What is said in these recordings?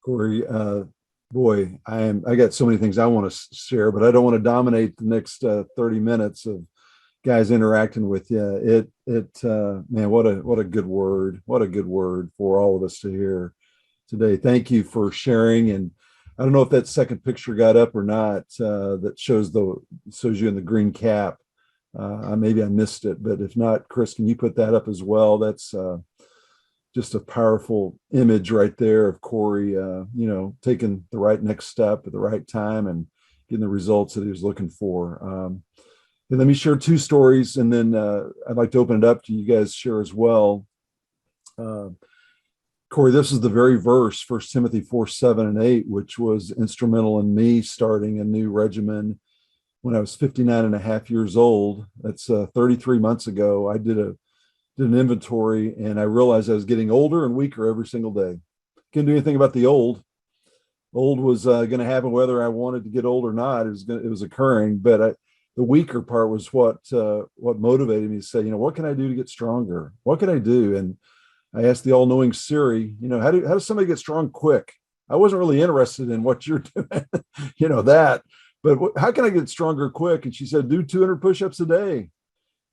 Cory, boy, I got so many things I want to share, but I don't want to dominate the next 30 minutes of guys interacting with you. Man, what a good word. What a good word for all of us to hear today. Thank you for sharing. And I don't know if that second picture got up or not, that shows you in the green cap. Maybe I missed it, but if not, Chris, can you put that up as well? That's just a powerful image right there of Cory, taking the right next step at the right time and getting the results that he was looking for. And let me share two stories, and then I'd like to open it up to you guys share as well. Cory, this is the very verse, 1 Timothy 4:7-8, which was instrumental in me starting a new regimen when I was 59 and a half years old. That's 33 months ago. I did an inventory, and I realized I was getting older and weaker every single day. Couldn't do anything about the old. Old was going to happen whether I wanted to get old or not. It was occurring, but the weaker part was what motivated me to say, what can I do to get stronger? What can I do? And I asked the all-knowing Siri, how does somebody get strong quick? I wasn't really interested in what you're doing, that, but how can I get stronger quick? And she said, do 200 push-ups a day.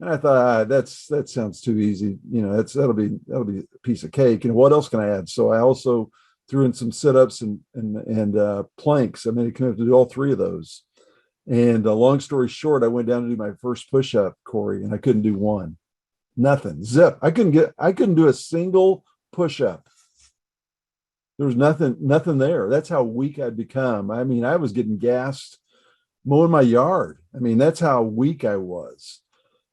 And I thought, that sounds too easy. That'll be a piece of cake. And what else can I add? So I also threw in some sit-ups and planks. I mean, I can have to do all three of those. And long story short, I went down to do my first push-up, Cory, and I couldn't do one. Nothing. Zip. I couldn't do a single push-up. There was nothing there. That's how weak I'd become. I mean, I was getting gassed mowing my yard. I mean, that's how weak I was.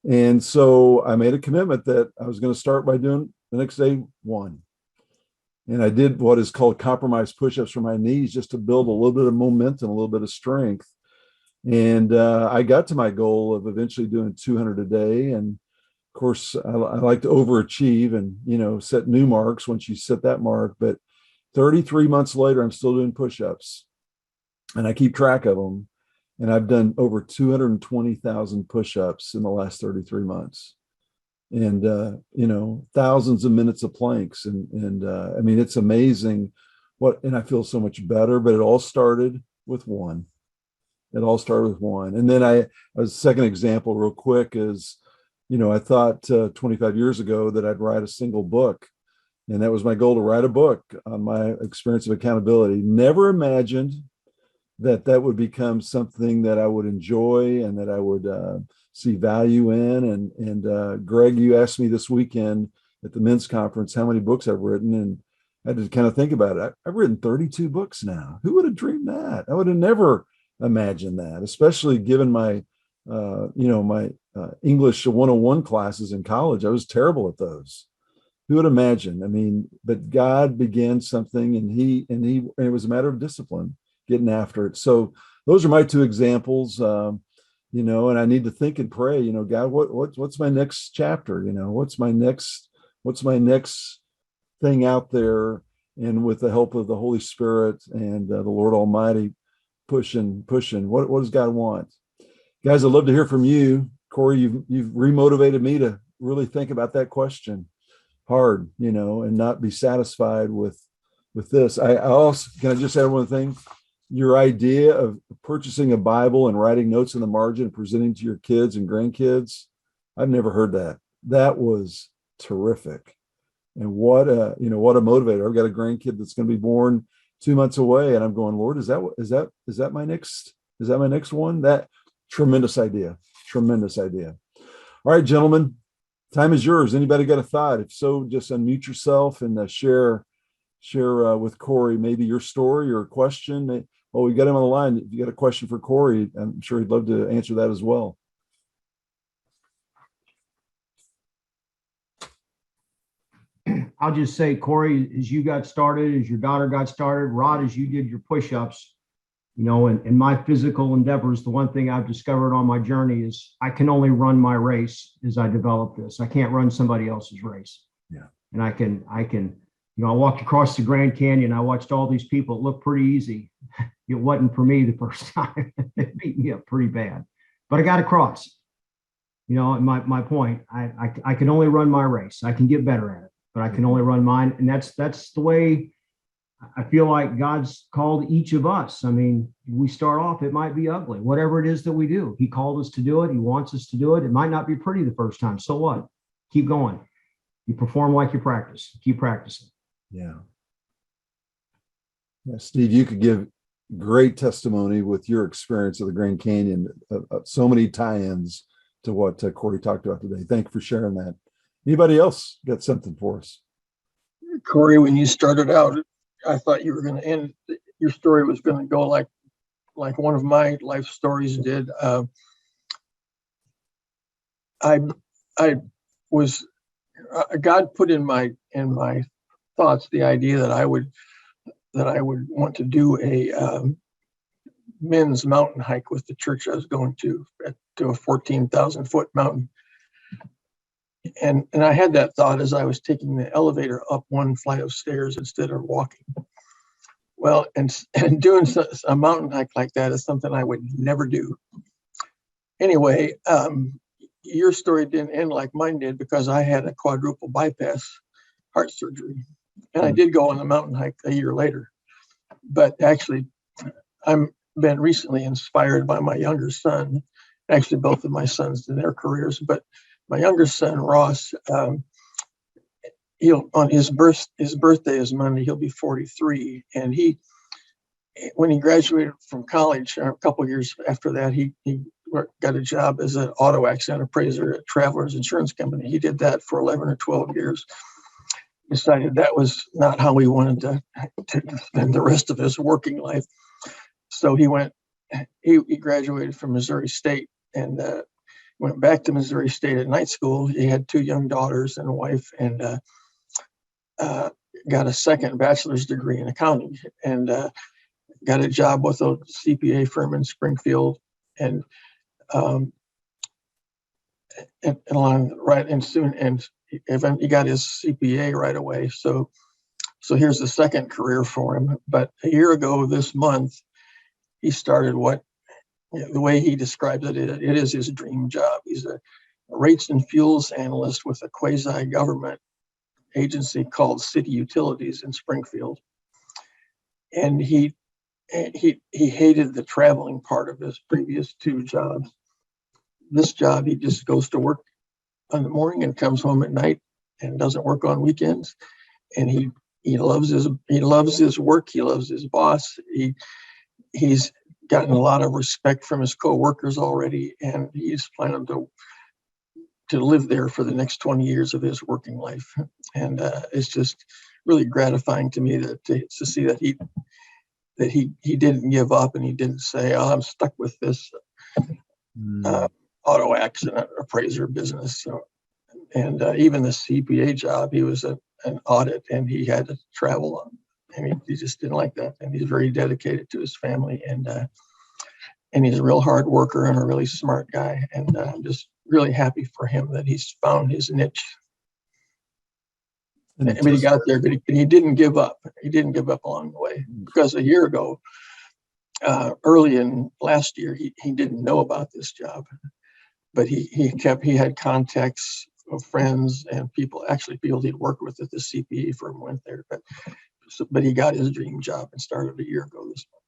And so I made a commitment that I was going to start by doing the next day one. And I did what is called compromised push-ups for my knees, just to build a little bit of momentum, a little bit of strength. And I got to my goal of eventually doing 200 a day. And of course, I like to overachieve and, set new marks once you set that mark. But 33 months later, I'm still doing push-ups, and I keep track of them. And I've done over 220,000 push-ups in the last 33 months. And, thousands of minutes of planks. And I mean, it's amazing and I feel so much better, but it all started with one. And then a second example real quick is, I thought 25 years ago that I'd write a single book. And that was my goal, to write a book on my experience of accountability. Never imagined that would become something that I would enjoy and that I would see value in. And Greg, you asked me this weekend at the men's conference how many books I've written, and I had to kind of think about it. I've written 32 books now. Who would have dreamed that? I would have never imagined that, especially given my English 101 classes in college. I was terrible at those. Who would imagine? I mean, but God began something, and it was a matter of discipline, getting after it. So those are my two examples, and I need to think and pray, God, what's my next chapter? What's my next thing out there? And with the help of the Holy Spirit and the Lord Almighty, pushing, what does God want? Guys, I'd love to hear from you. Cory, you've remotivated me to really think about that question hard, and not be satisfied with this. I also, can I just add one thing? Your idea of purchasing a Bible and writing notes in the margin and presenting to your kids and grandkids, I've never heard that. That was terrific. And what a motivator. I've got a grandkid that's going to be born 2 months away, and I'm going, Lord, is that my next one? That tremendous idea. All right, gentlemen, time is yours. Anybody got a thought? If so, just unmute yourself and share with Cory maybe your story or a question. Well, we got him on the line. If you got a question for Cory, I'm sure he'd love to answer that as well. I'll just say, Cory, as you got started, as your daughter got started, Rod, as you did your push-ups, in my physical endeavors, the one thing I've discovered on my journey is I can only run my race as I develop this. I can't run somebody else's race. Yeah. And I can, I walked across the Grand Canyon. I watched all these people. It looked pretty easy. It wasn't for me the first time. They beat me up pretty bad, but I got across. My point, I can only run my race. I can get better at it, but I can only run mine. And that's the way I feel like God's called each of us. I mean, we start off, it might be ugly, whatever it is that we do. He called us to do it. He wants us to do it. It might not be pretty the first time. So what? Keep going. You perform like you practice. Keep practicing. Yeah. Yeah, Steve, you could give great testimony with your experience of the Grand Canyon. So many tie-ins to what Cory talked about today. Thank you for sharing that. Anybody else got something for us? Cory, when you started out, I thought you were going to end. Your story was going to go like one of my life stories did. I was God put in my thoughts the idea that I would want to do a men's mountain hike with the church I was going to a 14,000 foot mountain. And I had that thought as I was taking the elevator up one flight of stairs instead of walking. Well, and doing a mountain hike like that is something I would never do. Anyway, your story didn't end like mine did because I had a quadruple bypass heart surgery. And I did go on the mountain hike a year later. But actually, I'm been recently inspired by my younger son. Actually, both of my sons in their careers, but my younger son, Ross, he'll on his birthday is Monday, he'll be 43. And when he graduated from college, a couple of years after that, he got a job as an auto accident appraiser at Travelers Insurance Company. He did that for 11 or 12 years. Decided that was not how he wanted to spend the rest of his working life. So he graduated from Missouri State and went back to Missouri State at night school. He had 2 young daughters and a wife, and got a second bachelor's degree in accounting, and got a job with a CPA firm in Springfield, and he got his CPA right away. So here's the second career for him. But a year ago this month, he started the way he describes it is his dream job. He's a rates and fuels analyst with a quasi-government agency called City Utilities in Springfield. And he hated the traveling part of his previous 2 jobs. This job, he just goes to work in the morning and comes home at night and doesn't work on weekends. And he loves his work. He loves his boss. He's gotten a lot of respect from his co-workers already, and he's planning to live there for the next 20 years of his working life. And it's just really gratifying to me to see that he didn't give up, and he didn't say, "Oh, I'm stuck with this auto accident appraiser business." So, and even the CPA job, he was an audit, and he had to travel on. And he just didn't like that. And he's very dedicated to his family, and he's a real hard worker and a really smart guy. And I'm just really happy for him that he's found his niche. But he got there, but he didn't give up. He didn't give up along the way, because a year ago, early in last year, he didn't know about this job, but he had contacts of friends and people he'd worked with at the CPA firm went there, but he got his dream job and started a year ago this month.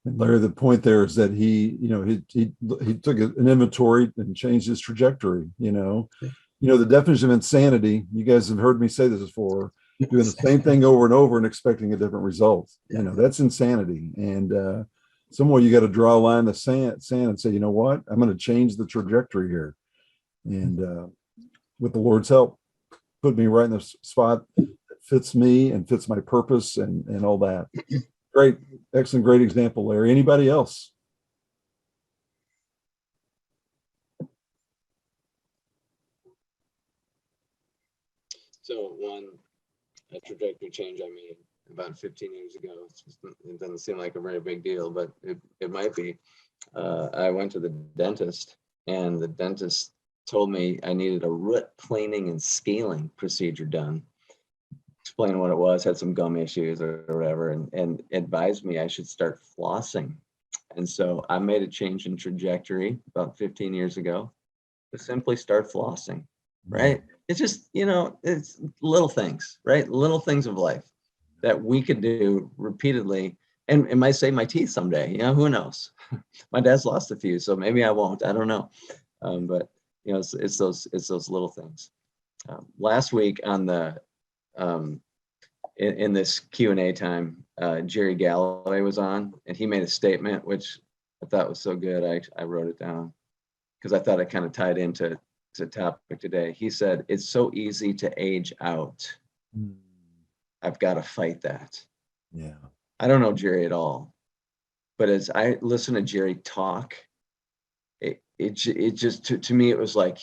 And Larry, the point there is that he took an inventory and changed his trajectory. The definition of insanity, you guys have heard me say this before, doing the same thing over and over and expecting a different result. That's insanity. And some way you got to draw a line in the sand and say, you know what, I'm going to change the trajectory here. And with the Lord's help, put me right in the spot that fits me and fits my purpose and all that. Great, excellent, great example, Larry. Anybody else? So a trajectory change I made about 15 years ago. It doesn't seem like a very big deal, but it might be. I went to the dentist, and the dentist told me I needed a root planing and scaling procedure done. Explained what it was, had some gum issues or whatever, and advised me I should start flossing. And so I made a change in trajectory about 15 years ago to simply start flossing, right? It's just, it's little things, right? Little things of life. that we could do repeatedly, and it might save my teeth someday. Who knows? My dad's lost a few, so maybe I won't. I don't know. But it's those little things. Last week on the in this Q&A time, Jerry Galloway was on, and he made a statement which I thought was so good. I wrote it down because I thought it kind of tied into the topic today. He said, "It's so easy to age out. I've got to fight that." Yeah. I don't know Jerry at all, but as I listen to Jerry talk, it just to me it was like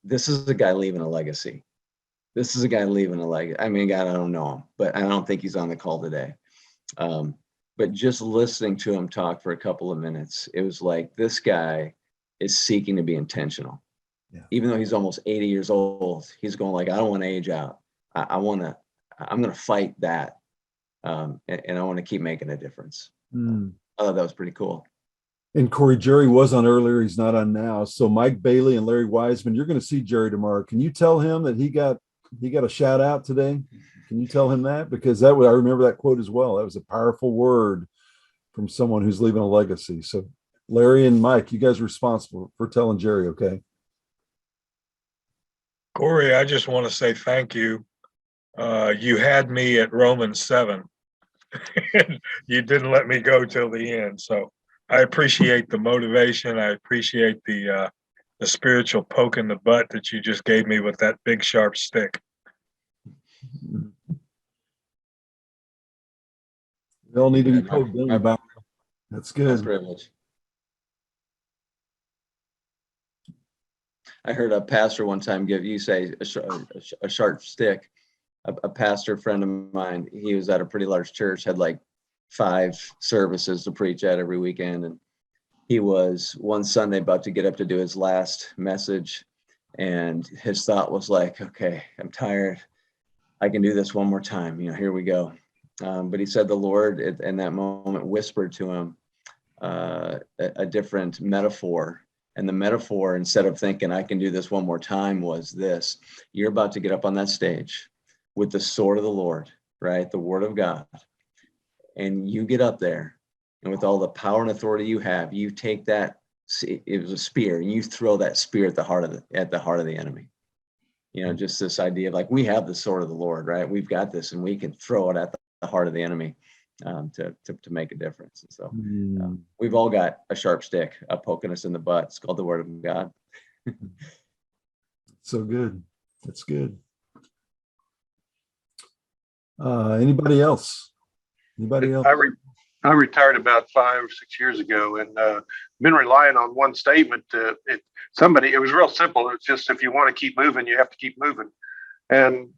this is a guy leaving a legacy. This is a guy leaving a legacy. I mean, God, I don't know him, but I don't think he's on the call today. But just listening to him talk for a couple of minutes, it was like this guy is seeking to be intentional. Yeah. Even though he's almost 80 years old, he's going like, I don't want to age out. I'm going to fight that. And I want to keep making a difference. I thought that was pretty cool. And Cory, Jerry was on earlier. He's not on now. So Mike Bailey and Larry Wiseman, you're going to see Jerry tomorrow. Can you tell him that he got a shout out today? Can you tell him that? Because I remember that quote as well. That was a powerful word from someone who's leaving a legacy. So Larry and Mike, you guys are responsible for telling Jerry, okay? Cory, I just want to say thank you. You had me at Romans 7. You didn't let me go till the end. So I appreciate the motivation. I appreciate the spiritual poke in the butt that you just gave me with that big sharp stick. They all need to be poked in about. That's good. That's privilege. I heard a pastor one time give, you say a sharp stick. A pastor friend of mine, he was at a pretty large church, had like 5 services to preach at every weekend. And he was one Sunday about to get up to do his last message. And his thought was like, okay, I'm tired. I can do this one more time. Here we go. But he said the Lord in that moment whispered to him a different metaphor. And the metaphor, instead of thinking I can do this one more time, was this: you're about to get up on that stage with the sword of the Lord, right? The word of God. And you get up there, and with all the power and authority you have, you take that, it was a spear, and you throw that spear at the heart of the enemy. Just this idea of like, we have the sword of the Lord, right? We've got this, and we can throw it at the heart of the enemy to make a difference. And so we've all got a sharp stick poking us in the butt. It's called the word of God. So good. That's good. Anybody else? I retired about 5 or 6 years ago, and been relying on one statement. It was real simple. It's just, if you want to keep moving, you have to keep moving. And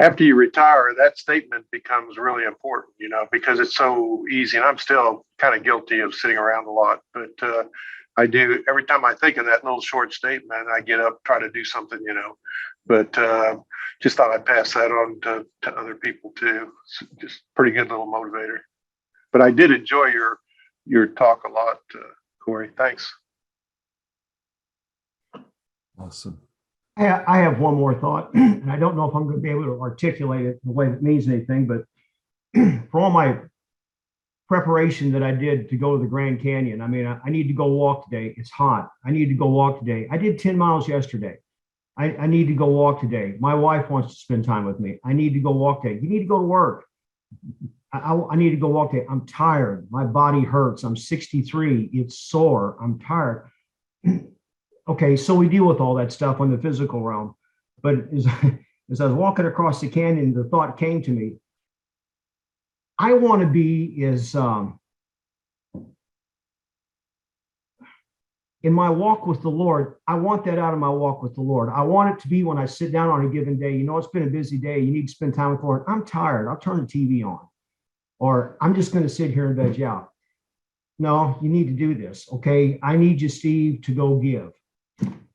after you retire, that statement becomes really important, because it's so easy. And I'm still kind of guilty of sitting around a lot, but I do, every time I think of that little short statement, I get up, try to do something, but just thought I'd pass that on to other people too. It's just pretty good little motivator. But I did enjoy your talk a lot, Cory. Thanks. Awesome. I have one more thought, and I don't know if I'm going to be able to articulate it in a way that means anything, but for all my preparation that I did to go to the Grand Canyon, I need to go walk today. It's hot. I need to go walk today. I did 10 miles yesterday. I need to go walk today. My wife wants to spend time with me. I need to go walk today. You need to go to work. I need to go walk today. I'm tired. My body hurts. I'm 63. It's sore. I'm tired. Okay, so we deal with all that stuff on the physical realm. But as I was walking across the canyon, the thought came to me, I want to be in my walk with the Lord. I want that out of my walk with the Lord. I want it to be when I sit down on a given day, it's been a busy day. You need to spend time with the Lord. I'm tired. I'll turn the TV on. Or I'm just going to sit here and veg out. No, you need to do this. Okay, I need you, Steve, to go give.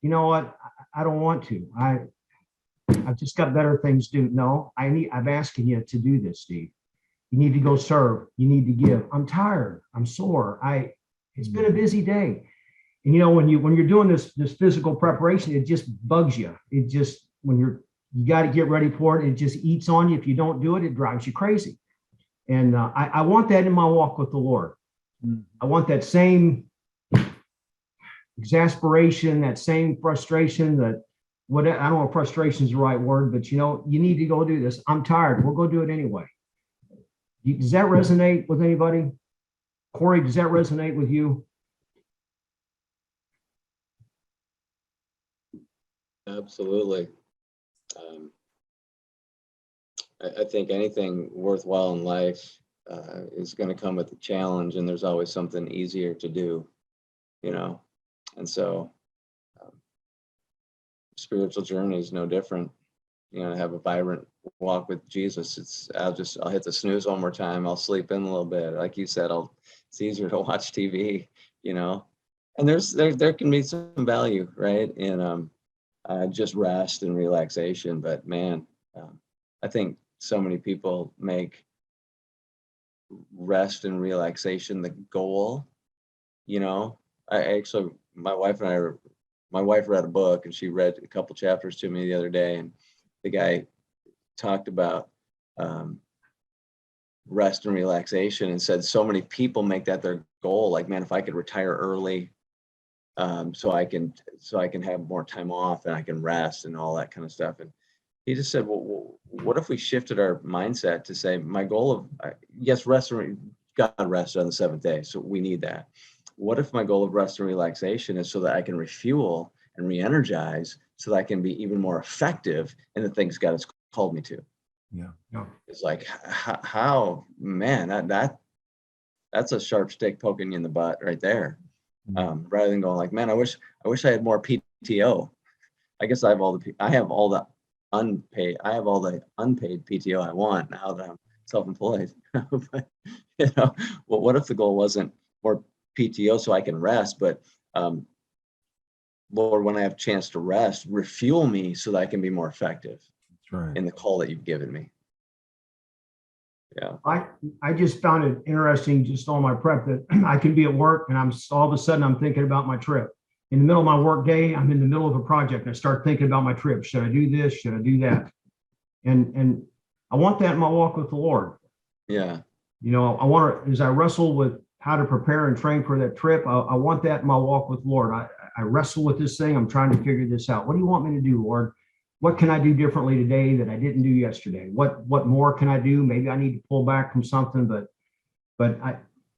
You know what? I don't want to. I've just got better things to do. No, I'm asking you to do this, Steve. You need to go serve. You need to give. I'm tired. I'm sore. It's been a busy day. And when you're doing this physical preparation, it just bugs you. It just, you got to get ready for it, it just eats on you. If you don't do it, it drives you crazy. And I want that in my walk with the Lord. I want that same exasperation, that same frustration, that what I don't know if frustration is the right word, but you know, you need to go do this. I'm tired. We'll go do it anyway. Does that resonate with anybody? Cory, does that resonate with you? Absolutely. I think anything worthwhile in life is going to come with a challenge, and there's always something easier to do, you know. And so, spiritual journey is no different. You know, have a vibrant walk with Jesus. I'll hit the snooze one more time. I'll sleep in a little bit. Like you said, it's easier to watch TV, you know. And there can be some value, right, in just rest and relaxation. But man, I think so many people make rest and relaxation the goal. You know, my wife read a book, and she read a couple chapters to me the other day, and the guy talked about rest and relaxation and said so many people make that their goal. Like, man, if I could retire early, so I can have more time off and I can rest and all that kind of stuff. And he just said, well, what if we shifted our mindset to say, my goal of, yes, God rested on the seventh day, so we need that. What if my goal of rest and relaxation is so that I can refuel and re-energize so that I can be even more effective in the things God has called me to? Yeah. It's like, how, man, that's a sharp stick poking you in the butt right there. Rather than going like, man, I wish I had more PTO. I guess I have all the unpaid PTO I want now that I'm self-employed. But, you know, well, what if the goal wasn't more PTO so I can rest, but Lord, when I have a chance to rest, refuel me so that I can be more effective in the call that you've given me. Yeah. I just found it interesting just on my prep that I can be at work and all of a sudden I'm thinking about my trip. In the middle of my work day, I'm in the middle of a project and I start thinking about my trip. Should I do this? Should I do that? And I want that in my walk with the Lord. Yeah. You know, as I wrestle with how to prepare and train for that trip, I want that in my walk with the Lord. I wrestle with this thing. I'm trying to figure this out. What do you want me to do, Lord? What can I do differently today that I didn't do yesterday? What more can I do? Maybe I need to pull back from something, but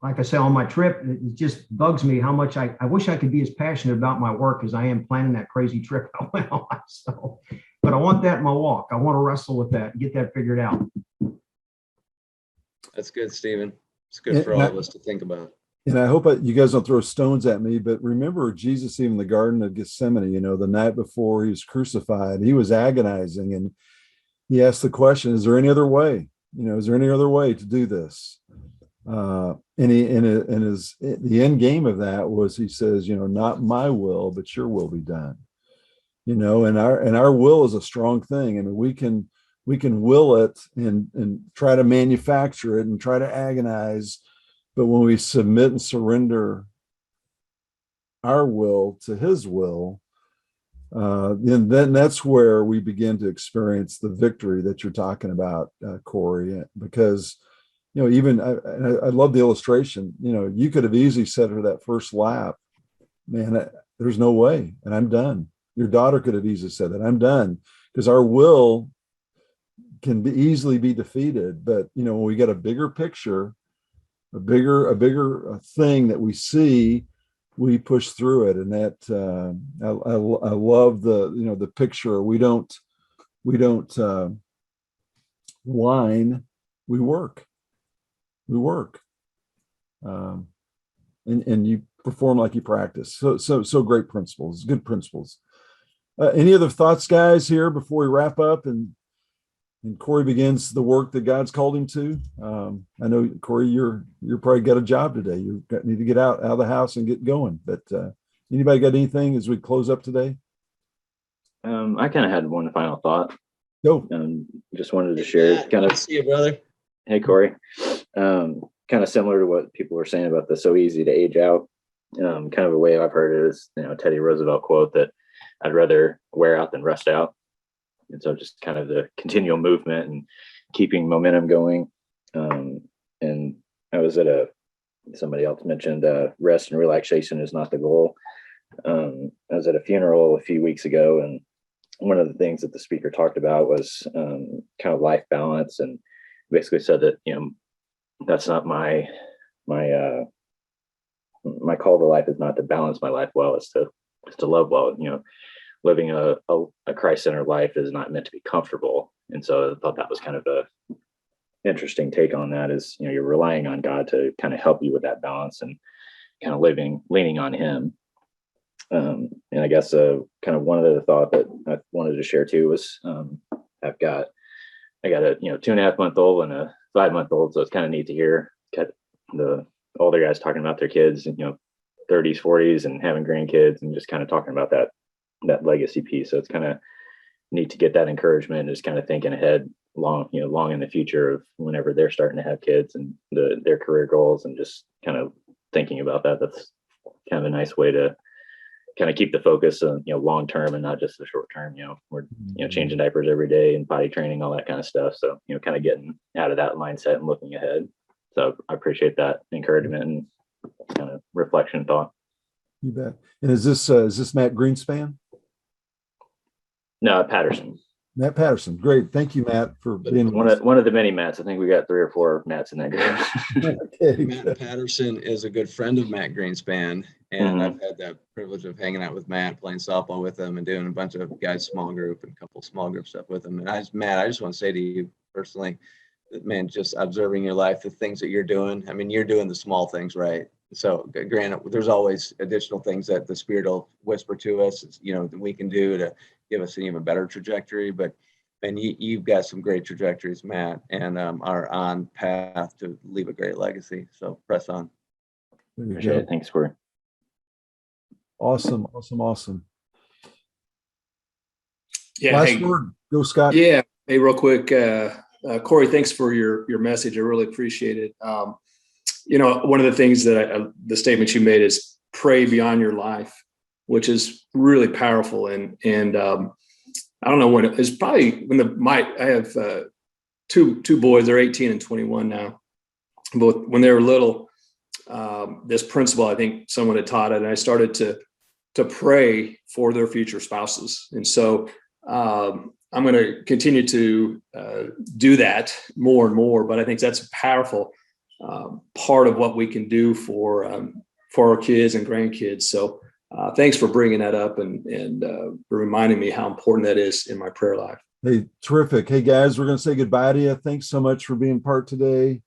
like I say, on my trip, it just bugs me how much I wish I could be as passionate about my work as I am planning that crazy trip I went on. So, but I want that in my walk. I want to wrestle with that and get that figured out. That's good, Stephen. It's good for all of us to think about. And I hope you guys don't throw stones at me, but remember Jesus, even in the Garden of Gethsemane, you know, the night before he was crucified, he was agonizing, and he asked the question, is there any other way? You know, is there any other way to do this? The end game of that was, he says, you know, not my will, but your will be done. You know, and our will is a strong thing. I mean, we can will it and try to manufacture it and try to agonize. But when we submit and surrender our will to his will, then that's where we begin to experience the victory that you're talking about, Cory, because, you know, even I love the illustration. You know, you could have easily said to her that first lap, man, there's no way, and I'm done. Your daughter could have easily said that, I'm done, because our will can easily be defeated. But, you know, when we get a bigger picture, a bigger thing that we see, we push through it. And that I love the picture. We don't whine, we work. And you perform like you practice. So great principles, good principles. Any other thoughts, guys, here before we wrap up and Cory begins the work that God's called him to? I know, Cory, you're probably got a job today. You need to get out of the house and get going. But anybody got anything as we close up today? I kind of had one final thought. Go. Just wanted to share. Kind of. See you, brother. Hey, Cory. Kind of similar to what people were saying about the so easy to age out. Kind of a way I've heard it is, you know, Teddy Roosevelt quote that I'd rather wear out than rust out. And so just kind of the continual movement and keeping momentum going. and I was at somebody else mentioned rest and relaxation is not the goal. I was at a funeral a few weeks ago, and one of the things that the speaker talked about was kind of life balance, and basically said that, that's not my call to life is not to balance my life well, it's to love well. Living a Christ-centered life is not meant to be comfortable. And so I thought that was kind of a interesting take on that, is, you're relying on God to kind of help you with that balance and kind of leaning on him. And I guess kind of one other thought that I wanted to share too was I got a 2.5-month-old and a 5-month-old, so it's kind of neat to hear the older guys talking about their kids and 30s, 40s, and having grandkids, and just kind of talking about that legacy piece. So it's kind of neat to get that encouragement and just kind of thinking ahead long in the future of whenever they're starting to have kids and their career goals, and just kind of thinking about that. That's kind of a nice way to kind of keep the focus on, long term and not just the short term. We're changing diapers every day and potty training, all that kind of stuff. So kind of getting out of that mindset and looking ahead. So I appreciate that encouragement and kind of reflection thought. You bet. And is this Matt Greenspan? No, Patterson. Matt Patterson. Great. Thank you, Matt, for being one of the many Matts. I think we got 3 or 4 Matts in that group. Okay. Matt Patterson is a good friend of Matt Greenspan, and I've had that privilege of hanging out with Matt, playing softball with him, and doing a bunch of guys small group and a couple small group stuff with him. And Matt, I just want to say to you personally, that, man, just observing your life, the things that you're doing. I mean, you're doing the small things right. So granted, there's always additional things that the Spirit will whisper to us, that we can do to give us an even better trajectory. But and you've got some great trajectories, Matt, and are on path to leave a great legacy. So press on. Appreciate it. Thanks, Cory. Awesome. Yeah. Last word. Go, Scott. Yeah. Hey, real quick, Cory, thanks for your message. I really appreciate it. One of the things that the statement you made is pray beyond your life, which is really powerful. And I don't know when it's probably I have 2 boys, they're 18 and 21 now. But when they were little, this principle, I think someone had taught it, and I started to pray for their future spouses. And so I'm going to continue to do that more and more, but I think that's a powerful part of what we can do for our kids and grandkids. So thanks for bringing that up and reminding me how important that is in my prayer life. Hey, terrific. Hey, guys, we're going to say goodbye to you. Thanks so much for being part today.